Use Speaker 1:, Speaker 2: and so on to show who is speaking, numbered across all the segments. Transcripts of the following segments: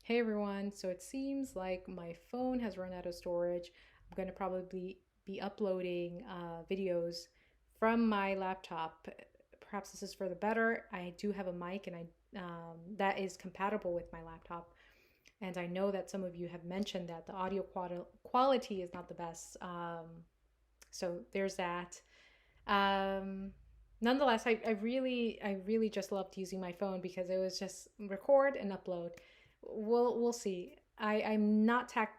Speaker 1: Hey everyone, so it seems like my phone has run out of storage. I'm going to probably be uploading videos from my laptop. Perhaps this is for the better. I do have a mic and I that is compatible with my laptop. And I know that some of you have mentioned that the audio quality is not the best. So there's that. Um, Nonetheless, I really just loved using my phone because it was just record and upload. We'll see. I'm not tech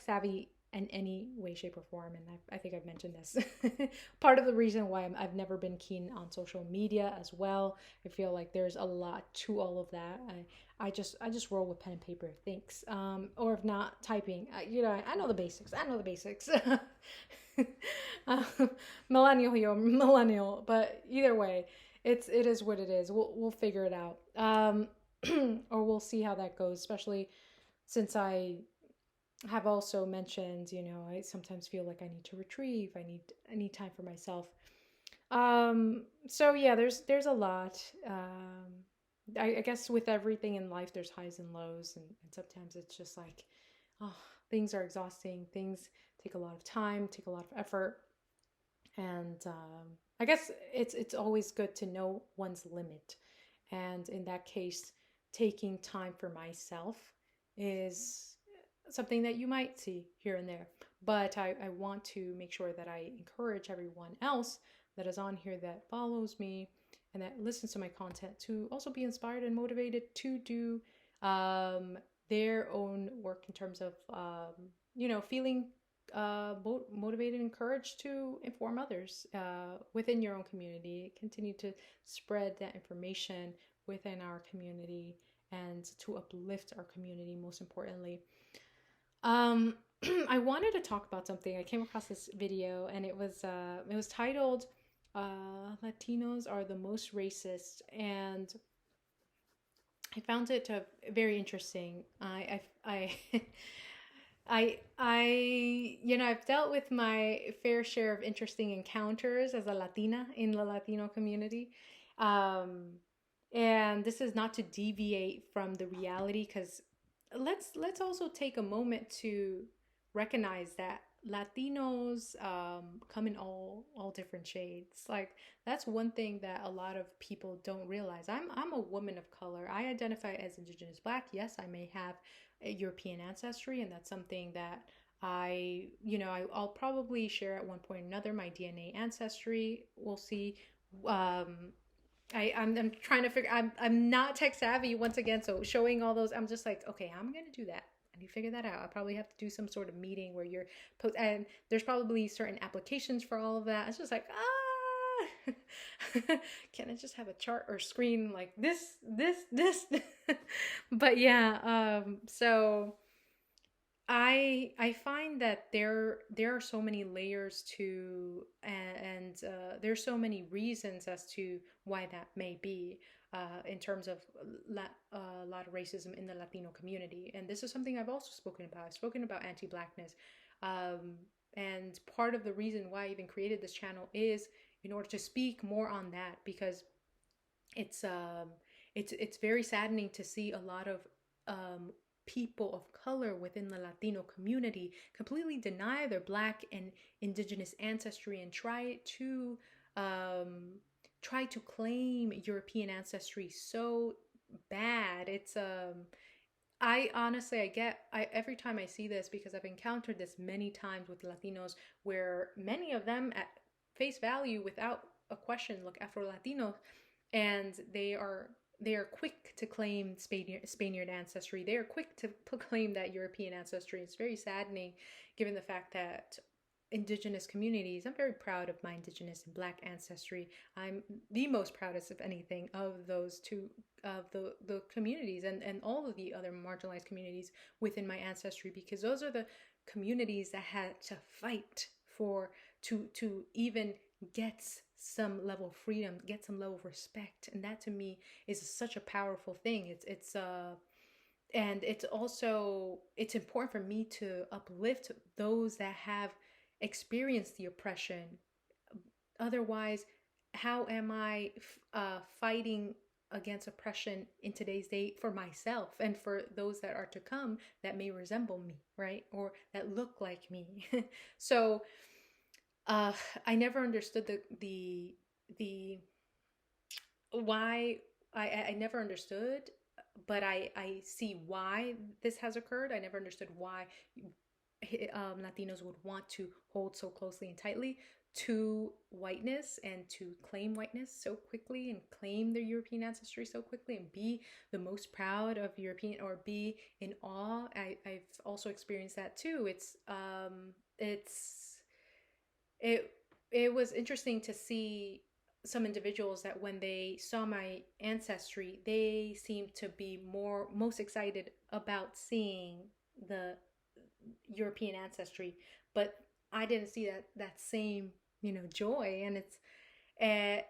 Speaker 1: savvy in any way, shape, or form, and I think I've mentioned this. Part of the reason why I've never been keen on social media as well. I feel like there's a lot to all of that. I just roll with pen and paper. Thanks. Or if not typing, I know the basics. I know the basics. uh, Millennial, yo, millennial. But either way, it is what it is. We'll figure it out. Or we'll see how that goes. Especially since I have also mentioned, I sometimes feel like I need to retrieve. I need time for myself. So yeah, there's a lot. I guess with everything in life, there's highs and lows, and sometimes it's just like, oh, things are exhausting. Things take a lot of time, take a lot of effort, and I guess it's always good to know one's limit. And in that case, taking time for myself is something that you might see here and there. But I want to make sure that I encourage everyone else that is on here that follows me and that listens to my content to also be inspired and motivated to do um, their own work in terms of, feeling motivated and encouraged to inform others within your own community. Continue to spread that information within our community and to uplift our community, most importantly. Um, I wanted to talk about something. I came across this video and it was titled "Latinos are the most racist," and I found it very interesting. I've dealt with my fair share of interesting encounters as a Latina in the Latino community. Um, and this is not to deviate from the reality, because let's also take a moment to recognize that Latinos come in all different shades. Like, that's one thing that a lot of people don't realize. I'm a woman of color. I identify as Indigenous Black. Yes, I may have a European ancestry, and that's something that I'll probably share at one point or another. My DNA ancestry. We'll see. Um, I'm trying to figure. I'm not tech savvy once again, so showing all those, I'm just like, okay, I'm gonna do that. I need to figure that out. I probably have to do some sort of meeting where you're and there's probably certain applications for all of that. It's just like, can I just have a chart or screen like this? But yeah, so I find that there are so many layers to, and there's so many reasons as to why that may be, in terms of a lot of racism in the Latino community. And this is something I've also spoken about. I've spoken about anti-blackness, um, and part of the reason why I even created this channel is in order to speak more on that, because it's um it's very saddening to see a lot of um people of color within the Latino community completely deny their Black and Indigenous ancestry and um try to claim European ancestry so bad. I honestly, I every time I see this, because I've encountered this many times with Latinos, where many of them at face value, without a question, look Afro Latino, and they are quick to claim Spaniard ancestry. They are quick to proclaim that European ancestry. It's very saddening, given the fact that Indigenous communities, I'm very proud of my Indigenous and Black ancestry. I'm the most proudest of anything of those two, of the communities, and all of the other marginalized communities within my ancestry, because those are the communities that had to fight for to even get some level of freedom, get some level of respect. And that to me is such a powerful thing. And it's important for me to uplift those that have experienced the oppression. Otherwise, how am I fighting against oppression in today's day for myself and for those that are to come that may resemble me, right? Or that look like me. So uh, I never understood the why. I never understood, but I see why this has occurred. I never understood why Latinos would want to hold so closely and tightly to whiteness and to claim whiteness so quickly and claim their European ancestry so quickly and be the most proud of European or be in awe. I've also experienced that too. It's it it was interesting to see some individuals that when they saw my ancestry, they seemed to be most excited about seeing the European ancestry, but I didn't see that same joy, and uh,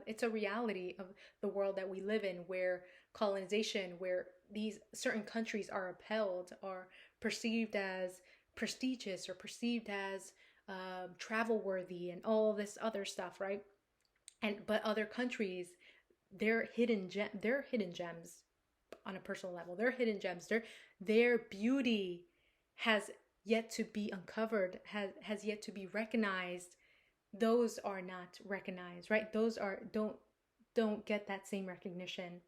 Speaker 1: it's a reality of the world that we live in, where colonization, where these certain countries are upheld, are perceived as prestigious or perceived as travel worthy and all this other stuff, right? And but other countries, they're hidden gems on a personal level. They're hidden gems. Their beauty has yet to be uncovered, has yet to be recognized. Those are not recognized, right? Those are don't get that same recognition.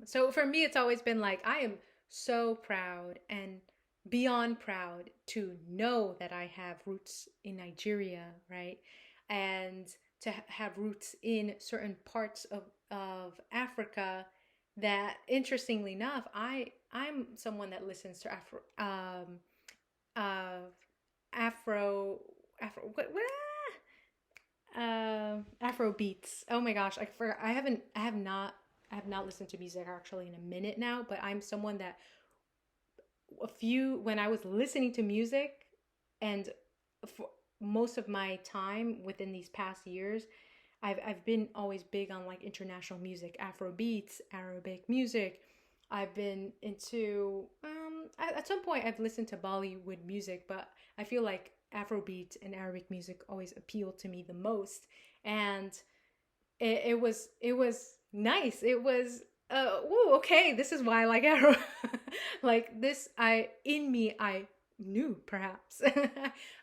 Speaker 1: So for me, it's always been like I am so proud and beyond proud to know that I have roots in Nigeria, right? And to have roots in certain parts of Africa that, interestingly enough, I'm someone that listens to uh, Afro beats. Oh my gosh, I forgot. I have not listened to music actually in a minute now, but I'm someone that when I was listening to music, and for most of my time within these past years, I've been always big on like international music, Afro beats, Arabic music. I've been into at some point I've listened to Bollywood music, but I feel like Afrobeat and Arabic music always appealed to me the most. And it was nice. It was ooh, okay, this is why I like Arrow. Like this, I knew perhaps.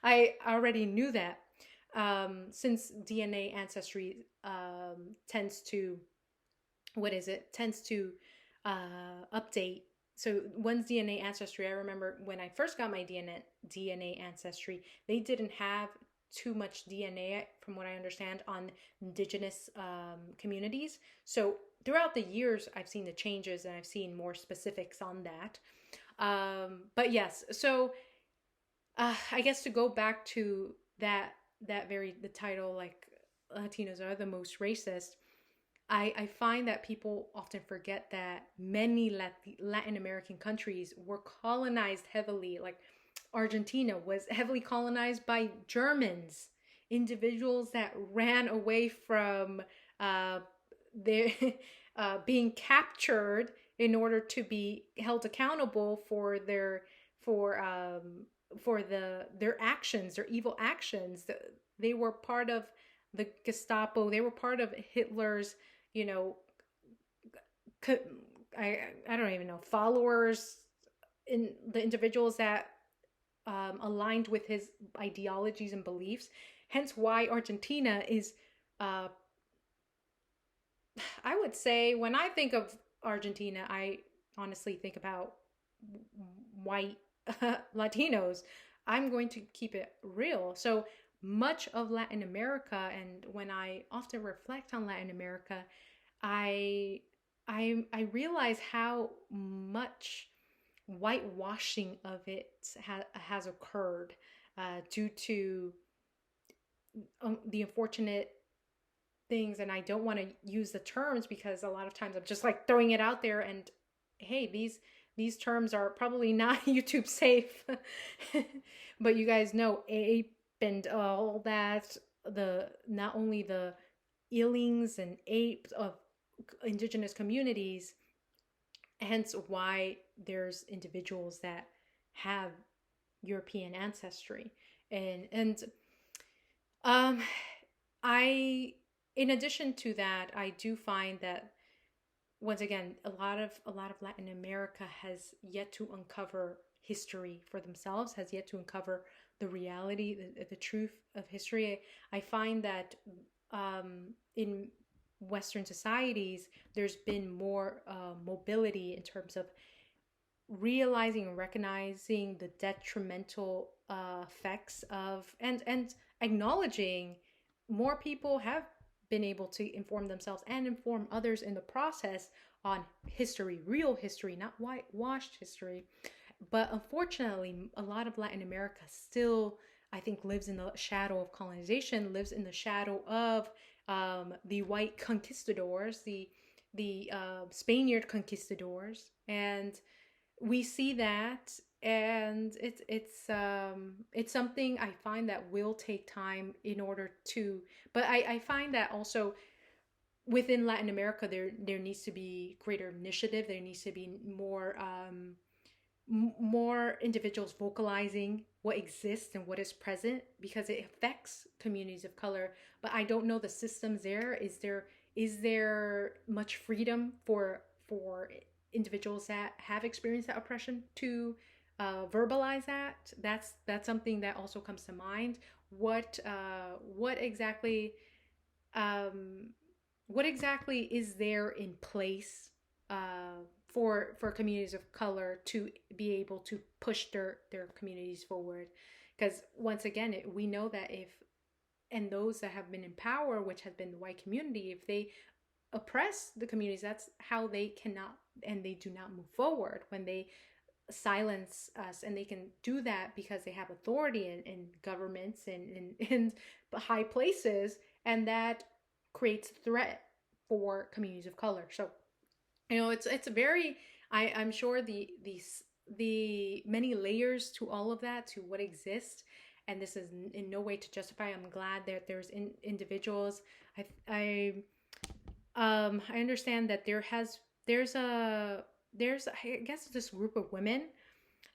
Speaker 1: I already knew that. Since DNA ancestry tends to what is it tends to update. So one's DNA ancestry, I remember when I first got my DNA ancestry, they didn't have too much DNA, from what I understand, on indigenous communities. So throughout the years, I've seen the changes and I've seen more specifics on that. But yes, so I guess to go back to the title, like Latinos are the most racist. I find that people often forget that many Latin American countries were colonized heavily. Like Argentina was heavily colonized by Germans, individuals that ran away from uh, their being captured in order to be held accountable for their actions, their evil actions. They were part of the Gestapo. They were part of Hitler's, you know, I don't even know, followers, in the individuals that aligned with his ideologies and beliefs. Hence why Argentina is, uh, I would say, when I think of Argentina, I honestly think about white Latinos. I'm going to keep it real. So much of Latin America, and when I often reflect on Latin America, I I realize how much whitewashing of it has occurred due to the unfortunate things. And I don't want to use the terms because a lot of times I'm just like throwing it out there, and hey, these terms are probably not YouTube safe. But you guys know ape and all that, the not only the illings and apes of indigenous communities, hence why there's individuals that have European ancestry. And um I in addition to that, I do find that once again, a lot of Latin America has yet to uncover history for themselves, has yet to uncover the reality, the truth of history. I find that in Western societies, there's been more mobility in terms of realizing and recognizing the detrimental effects of, and acknowledging more people have been able to inform themselves and inform others in the process on history, real history, not whitewashed history. But unfortunately, a lot of Latin America still, I think, lives in the shadow of colonization, lives in the shadow of the white conquistadors, the Spaniard conquistadors, and we see that, and it's something I find that will take time in order to, but I find that also within Latin America there needs to be greater initiative, there needs to be more individuals vocalizing what exists and what is present, because it affects communities of color. But I don't know the systems there. Is there much freedom for individuals that have experienced that oppression to verbalize that? That's something that also comes to mind. What exactly um, what exactly is there in place for communities of color to be able to push their communities forward? Because once again, we know that if, and those that have been in power, which has been the white community, if they oppress the communities, that's how they cannot and they do not move forward. When they silence us, and they can do that because they have authority in governments and in high places, and that creates a threat for communities of color. So it's a very, I'm sure the many layers to all of that, to what exists, and this is in no way to justify. I'm glad that there's individuals. I understand that there's I guess this group of women,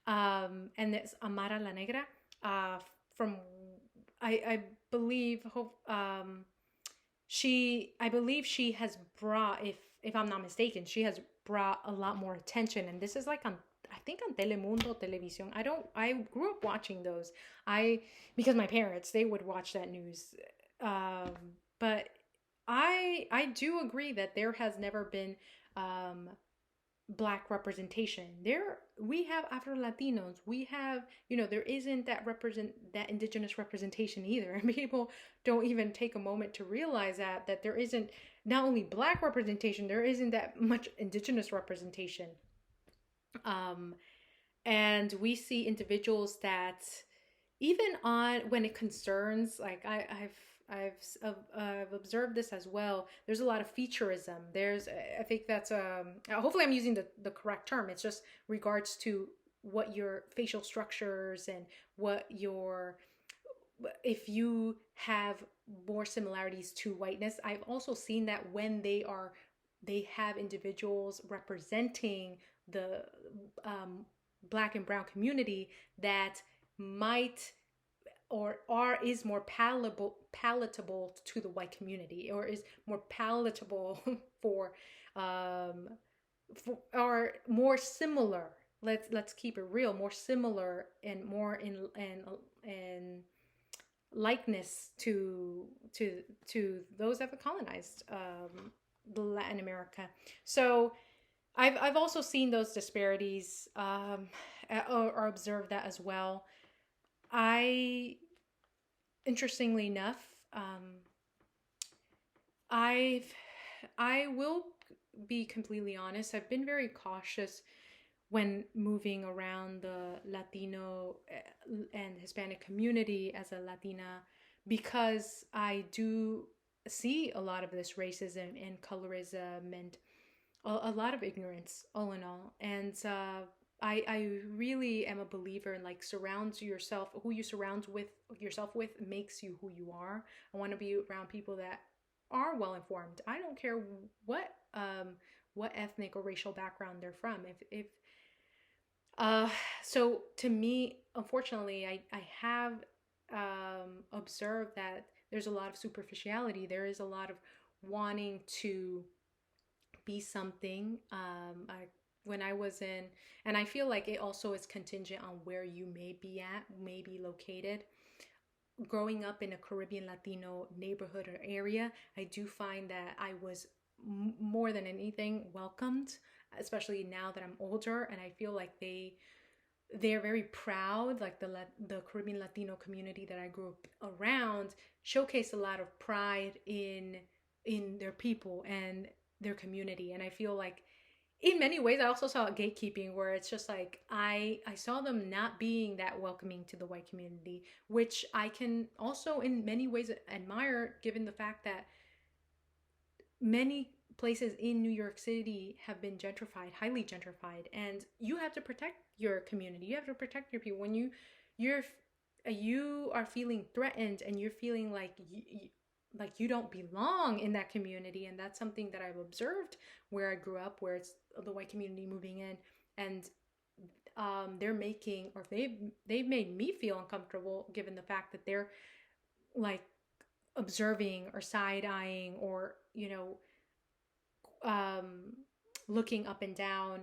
Speaker 1: and it's Amara La Negra, from I believe I believe she has brought, if I'm not mistaken, she has brought a lot more attention, and this is like on, I think on Telemundo Televisión. I grew up watching those. I Because my parents, they would watch that news. Um but I do agree that there has never been um black representation. There we have Afro Latinos. We have, there isn't that indigenous representation either. And people don't even take a moment to realize that there isn't not only black representation, there isn't that much indigenous representation. Um and we see individuals that, even on when it concerns, like I've observed this as well. There's a lot of featureism. I think that's hopefully I'm using the correct term. It's just regards to what your facial structures and what your, if you have more similarities to whiteness. I've also seen that when they have individuals representing the black and brown community that might or is more palatable to the white community, or is more palatable um or more similar. Let's keep it real, more similar and more in likeness to those that have colonized Latin America. So I've also seen those disparities, or observed that as well. I Interestingly enough, I've I will be completely honest. I've been very cautious when moving around the Latino and Hispanic community as a Latina, because I do see a lot of this racism and colorism and a lot of ignorance, all in all. And I really am a believer in, like, surround yourself, who you surround with yourself with makes you who you are. I want to be around people that are well informed. I don't care what ethnic or racial background they're from. If uh so to me, unfortunately, I have observed that there's a lot of superficiality. There is a lot of wanting to be something. When I was in, and I feel like it also is contingent on where you may be at, may be located. Growing up in a Caribbean Latino neighborhood or area, I do find that I was more than anything welcomed, especially now that I'm older, and I feel like they're very proud. Like the Caribbean Latino community that I grew up around showcased a lot of pride in their people and their community, and I feel like in many ways I also saw gatekeeping, where it's just like I saw them not being that welcoming to the white community, which I can also in many ways admire, given the fact that many places in New York City have been gentrified, highly gentrified, and you have to protect your community. You have to protect your people when you're you are feeling threatened and you're feeling like you don't belong in that community. And that's something that I've observed where I grew up, where it's the white community moving in, and they're making, or they've made me feel uncomfortable, given the fact that they're like observing or side eyeing, or um, looking up and down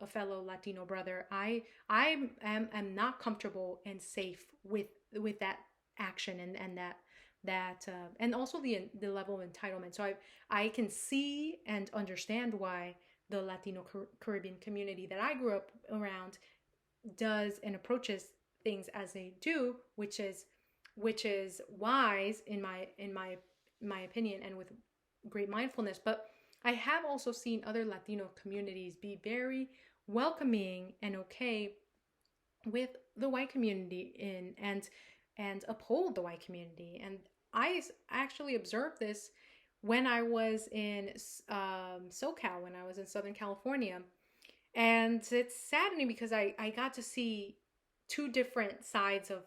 Speaker 1: a fellow Latino brother. I am not comfortable and safe with that action, and and also the level of entitlement. So I can see and understand why the Latino Caribbean community that I grew up around does and approaches things as they do, which is wise in my opinion, and with great mindfulness. But I have also seen other Latino communities be very welcoming and okay with the white community and uphold the white community. And I actually observed this when I was in SoCal, when I was in Southern California. And it's saddening because I got to see two different sides of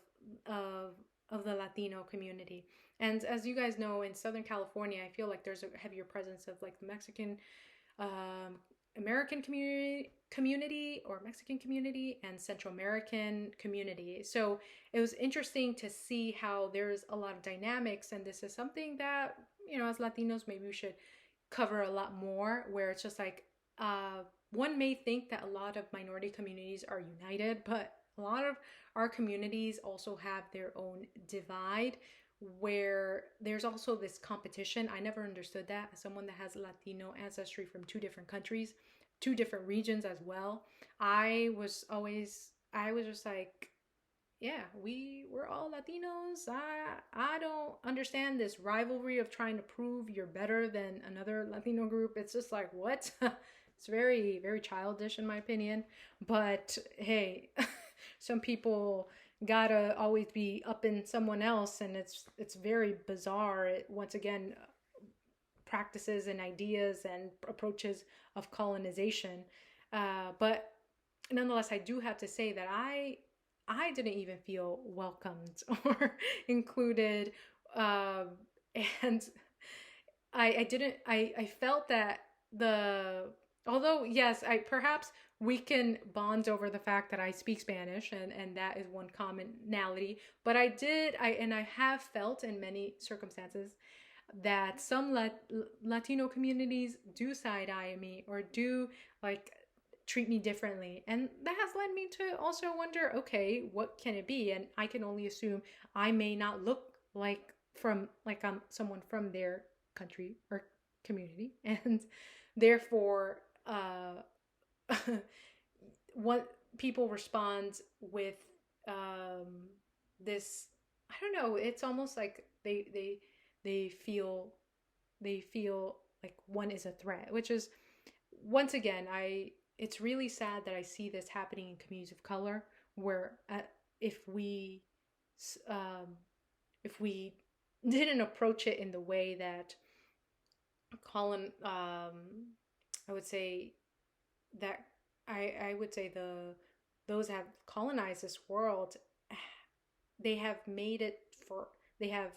Speaker 1: of the Latino community. And as you guys know, in Southern California, I feel like there's a heavier presence of like the Mexican um, American community or Mexican community and Central American community. So it was interesting to see how there's a lot of dynamics, and this is something that as Latinos maybe we should cover a lot more. Where it's just like one may think that a lot of minority communities are united, but a lot of our communities also have their own divide, where there's also this competition. I never understood that, as someone that has Latino ancestry from two different countries, two different regions as well. I was just like, yeah, we're all Latinos. I don't understand this rivalry of trying to prove you're better than another Latino group. It's just like, what? It's very, very childish in my opinion. But hey, some people gotta always be up in someone else, and it's very bizarre. Once again, practices and ideas and approaches of colonization. But nonetheless, I do have to say that I didn't even feel welcomed or included, um, and I didn't. I felt that the although yes, I perhaps we can bond over the fact that I speak Spanish, and that is one commonality. But I have felt in many circumstances that some Latino communities do side eye me or do like treat me differently. And that has led me to also wonder, okay, what can it be? And I can only assume I may not look like I'm someone from their country or community. And therefore, what people respond with um, this, I don't know, it's almost like they feel like one is a threat, which is once again, I it's really sad that I see this happening in communities of color, where if we um, if we didn't approach it in the way that Colin, I would say that I would say those have colonized this world, they have made it for they have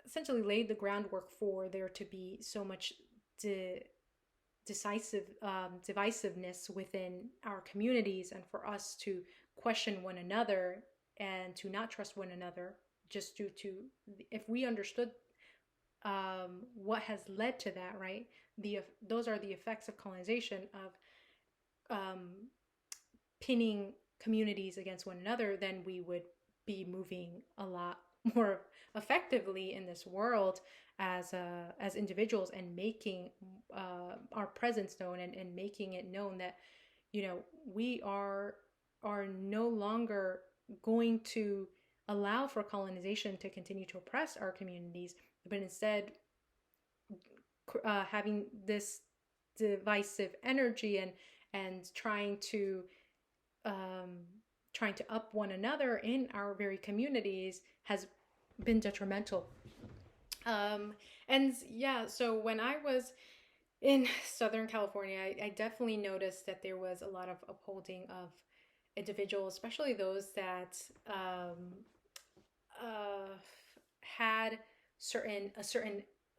Speaker 1: essentially laid the groundwork for there to be so much divisiveness within our communities, and for us to question one another and to not trust one another just due to, if we understood what has led to that, right? Those are the effects of colonization, of pinning communities against one another, then we would be moving a lot more effectively in this world as individuals, and making our presence known, and making it known that, we are no longer going to allow for colonization to continue to oppress our communities, but instead having this divisive energy, and um, trying to up one another in our very communities has been detrimental. Um, and yeah, so when I was in Southern California, I definitely noticed that there was a lot of upholding of individuals, especially those that uh, had certain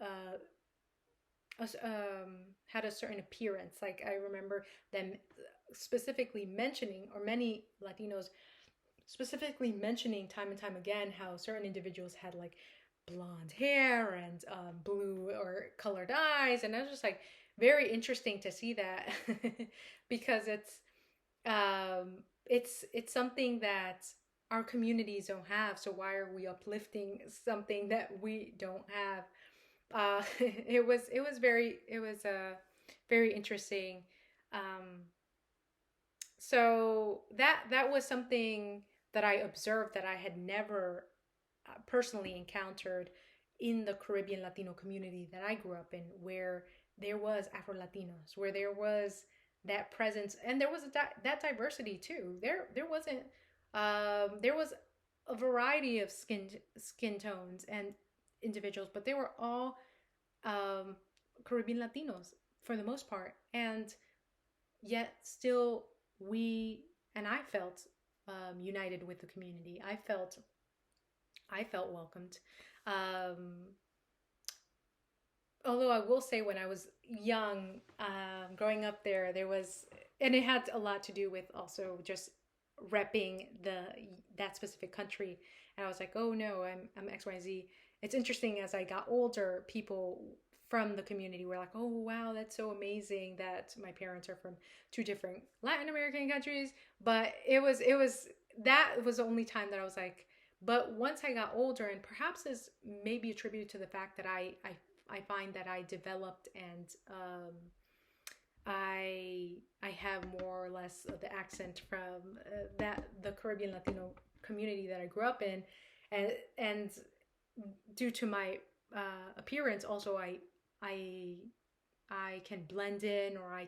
Speaker 1: uh, had a certain appearance. Like, I remember them specifically mentioning, or many Latinos specifically mentioning time and time again, how certain individuals had like blonde hair and blue or colored eyes, and I was just like, very interesting to see that because it's something that our communities don't have. So why are we uplifting something that we don't have? It was very interesting. Um, so that was something that I observed, that I had never personally encountered in the Caribbean Latino community that I grew up in, where there was Afro Latinos, where there was that presence, and there was that diversity too. There was a variety of skin tones and individuals, but they were all um, Caribbean Latinos for the most part, and yet still we and I felt united with the community. I felt welcomed. Um, Although I will say, when I was young, growing up there, and it had a lot to do with also just repping that specific country. And I was like, oh no, I'm X, Y, and Z. It's interesting, as I got older, people from the community were like, oh wow, that's so amazing that my parents are from two different Latin American countries. But that was the only time that I was like, but once I got older, and perhaps is maybe attributed to the fact that I find that I developed, and I have more or less of the accent from the Caribbean Latino community that I grew up in, and due to my appearance, also I I can blend in, or I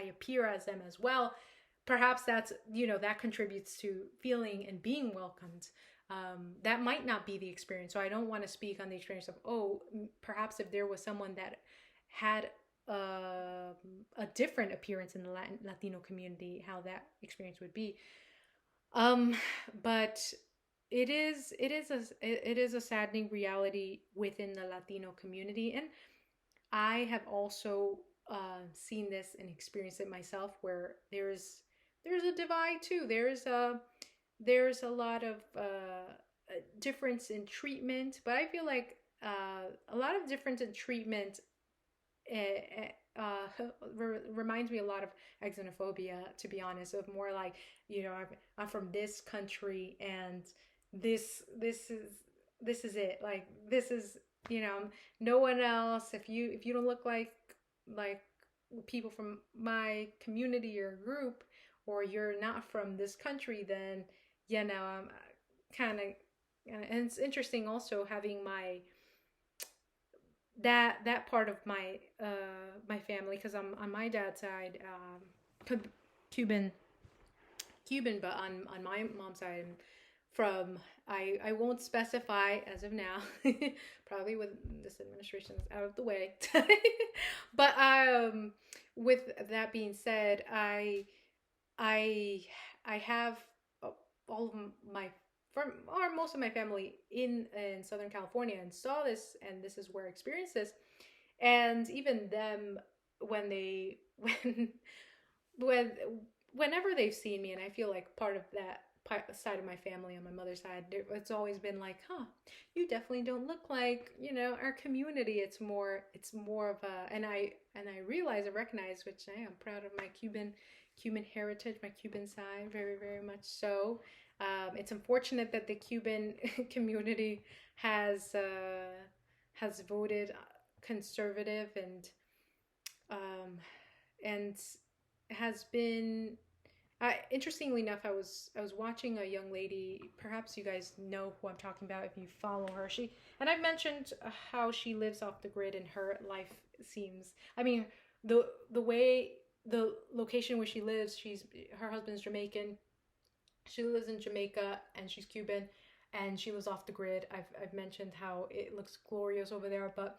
Speaker 1: appear as them as well. Perhaps that contributes to feeling and being welcomed. That might not be the experience, so I don't want to speak on the experience of, oh, perhaps if there was someone that had a different appearance in the Latino community, how that experience would be. Um, but it is a saddening reality within the Latino community, and I have also seen this and experienced it myself, where there's a divide too. There's a lot of difference in treatment, but I feel like a lot of difference in treatment reminds me a lot of xenophobia, to be honest. Of more like, I'm from this country, and this is it. Like, this is, no one else. If you don't look like people from my community or group, or you're not from this country, then I'm kind of. And it's interesting also having that part of my family, because I'm on my dad's side, Cuban, but on my mom's side, I'm from, I won't specify as of now, probably when this administration is out of the way. But with that being said, I I have all of my from or most of my family in Southern California, and saw this, and this is where I experienced this. And even them, when they when whenever they've seen me, and I feel like side of my family, on my mother's side, it's always been like, huh, you definitely don't look like, our community. It's more of a, and I realize, I recognize, which I am proud of, my Cuban heritage, my Cuban side, very, very much so. It's unfortunate that the Cuban community has has voted conservative, um, and has been, interestingly enough, I was watching a young lady. Perhaps you guys know who I'm talking about if you follow her. And I've mentioned how she lives off the grid, and her life seems. I mean, the way, the location where she lives. Her husband's Jamaican. She lives in Jamaica, and she's Cuban, and she lives off the grid. I've mentioned how it looks glorious over there, but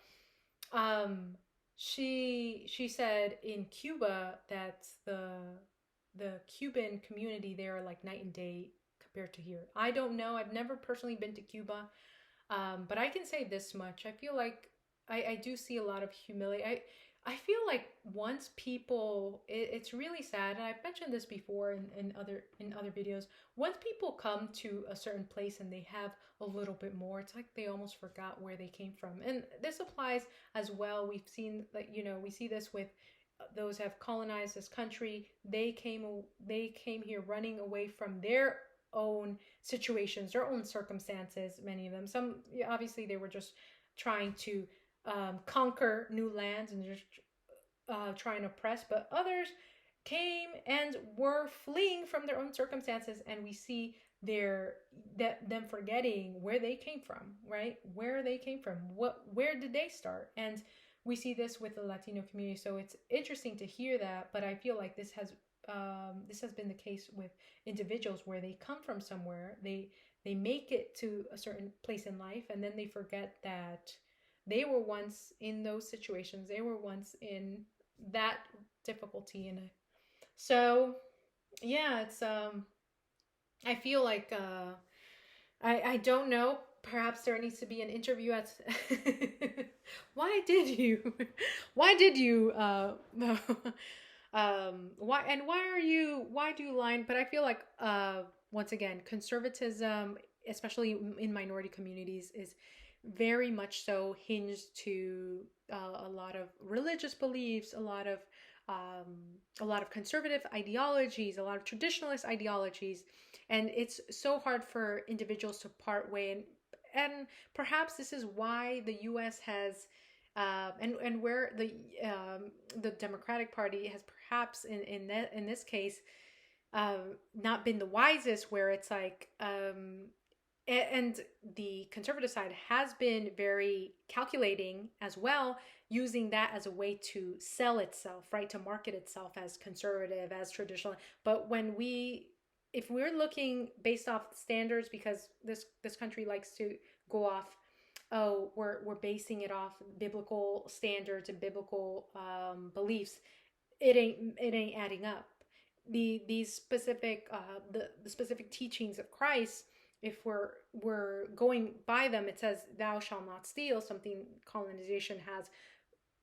Speaker 1: um, she said in Cuba that the Cuban community there are like night and day compared to here. I don't know. I've never personally been to Cuba, but I can say this much. I feel like I do see a lot of humility. I feel like once people, it's really sad, and I've mentioned this before in other videos. Once people come to a certain place and they have a little bit more, it's like they almost forgot where they came from. And this applies as well. We've seen that, we see this with those who have colonized this country. They came here running away from their own situations, their own circumstances. Many of them, some, yeah, obviously they were just trying to conquer new lands and just trying to oppress, but others came and were fleeing from their own circumstances, and we see them forgetting where they came from, right? Where they came from, where did they start? And we see this with the Latino community. So it's interesting to hear that, but I feel like this has been the case with individuals where they come from somewhere, they make it to a certain place in life, and then they forget that they were once in those situations, they were once in that difficulty. And so, yeah, it's I feel like I don't know, perhaps there needs to be an interview at why did you why did you why do you line? But I feel like once again, conservatism, especially in minority communities, is very much so hinged to a lot of religious beliefs, um, a lot of conservative ideologies, a lot of traditionalist ideologies, and it's so hard for individuals to part way. And perhaps this is why the U.S. has and where the Democratic Party has, perhaps in this case, not been the wisest, where it's like and the conservative side has been very calculating as well, using that as a way to sell itself, right, to market itself as conservative, as traditional. But if we're looking based off standards, because this country likes to go off, oh, we're basing it off biblical standards and biblical beliefs, it ain't adding up. These specific the specific teachings of Christ, if we're going by them, it says, "Thou shalt not steal," something colonization has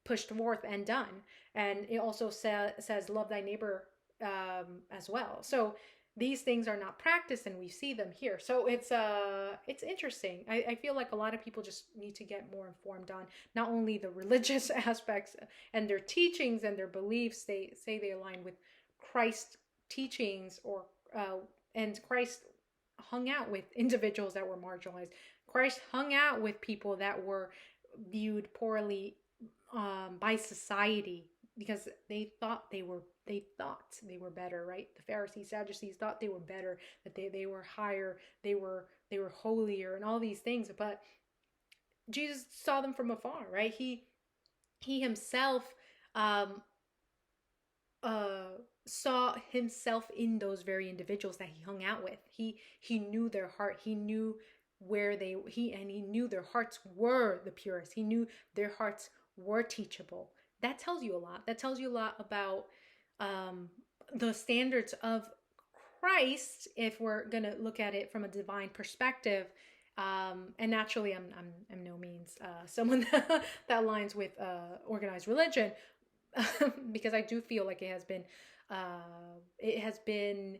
Speaker 1: pushed forth and done, and it also says, "Love thy neighbor," as well. So these things are not practiced, and we see them here. So it's interesting. I feel like a lot of people just need to get more informed on not only the religious aspects and their teachings and their beliefs. They say they align with Christ's teachings, or and Christ hung out with individuals that were marginalized. Christ hung out with people that were viewed poorly by society, because they thought they were better, right? The Pharisees, Sadducees thought they were better, that they were higher, they were holier, and all these things. But Jesus saw them from afar, right? He himself um, saw himself in those very individuals that he hung out with. He knew their heart. He knew he knew their hearts were the purest. He knew their hearts were teachable. That tells you a lot. That tells you a lot about the standards of Christ, if we're gonna look at it from a divine perspective. And naturally, I'm no means someone that aligns with organized religion, because I do feel like it has been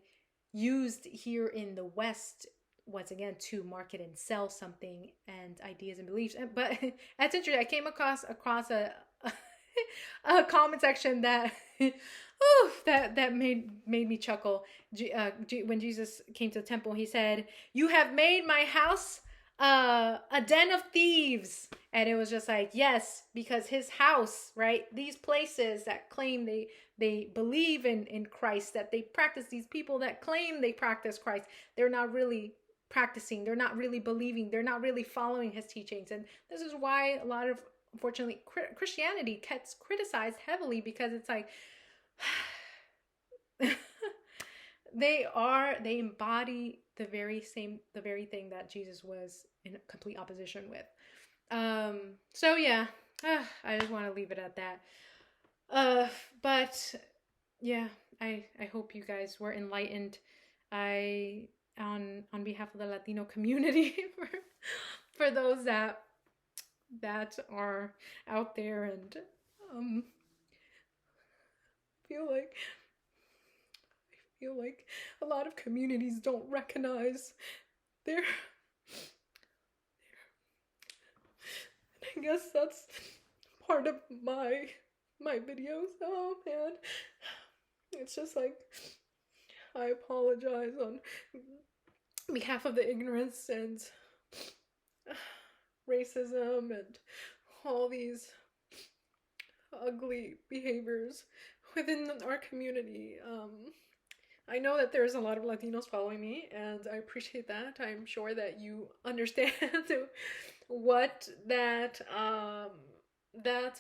Speaker 1: used here in the West once again to market and sell something and ideas and beliefs. But that's interesting. I came across a comment section that that made me chuckle. When Jesus came to the temple, he said, "You have made my house a den of thieves." And it was just like, yes, because his house, right? These places that claim they believe in Christ, that they practice, these people that claim they practice Christ, they're not really practicing, they're not really believing, they're not really following his teachings. And this is why a lot of, unfortunately, Christianity gets criticized heavily, because it's like they embody the very thing that Jesus was in complete opposition with. So yeah, I just want to leave it at that. But yeah, I hope you guys were enlightened. I on behalf of the Latino community, for those that are out there, and um feel like a lot of communities don't recognize their I guess that's part of my videos. Oh man, it's just like, I apologize on behalf of the ignorance and racism and all these ugly behaviors within our community. I know that there's a lot of Latinos following me, and I appreciate that. I'm sure that you understand what that's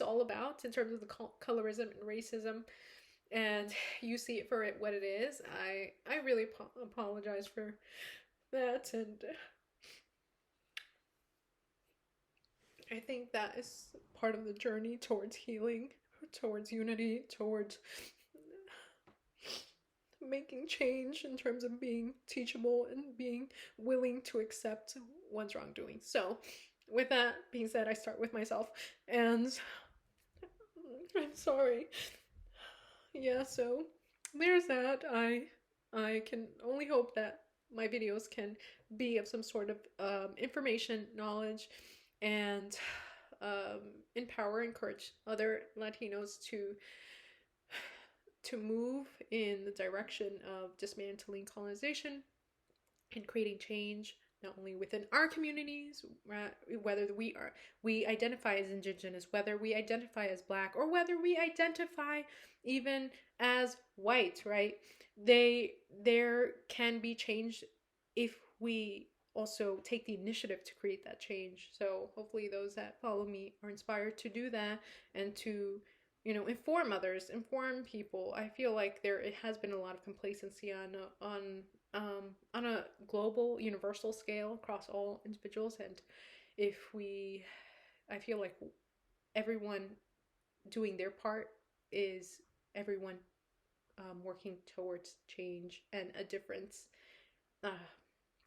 Speaker 1: all about in terms of the colorism and racism, and you see it for what it is. I really apologize for that, and I think that is part of the journey towards healing, towards unity, towards making change in terms of being teachable and being willing to accept one's wrongdoing. So, with that being said, I start with myself, and I'm sorry. Yeah, so there's that. I can only hope that my videos can be of some sort of information, knowledge, and empower, encourage other Latinos to move in the direction of dismantling colonization and creating change, not only within our communities, whether we identify as indigenous, whether we identify as black, or whether we identify even as white, right? There can be change if we also take the initiative to create that change. So hopefully those that follow me are inspired to do that, and to inform others, inform people. I feel like it has been a lot of complacency on a global, universal scale across all individuals, and I feel like everyone doing their part is everyone working towards change and a difference, uh,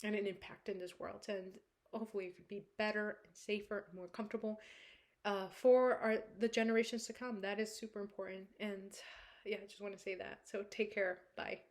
Speaker 1: and an impact in this world, and hopefully it could be better and safer and more comfortable for the generations to come. That is super important. And yeah, I just want to say that. So take care. Bye.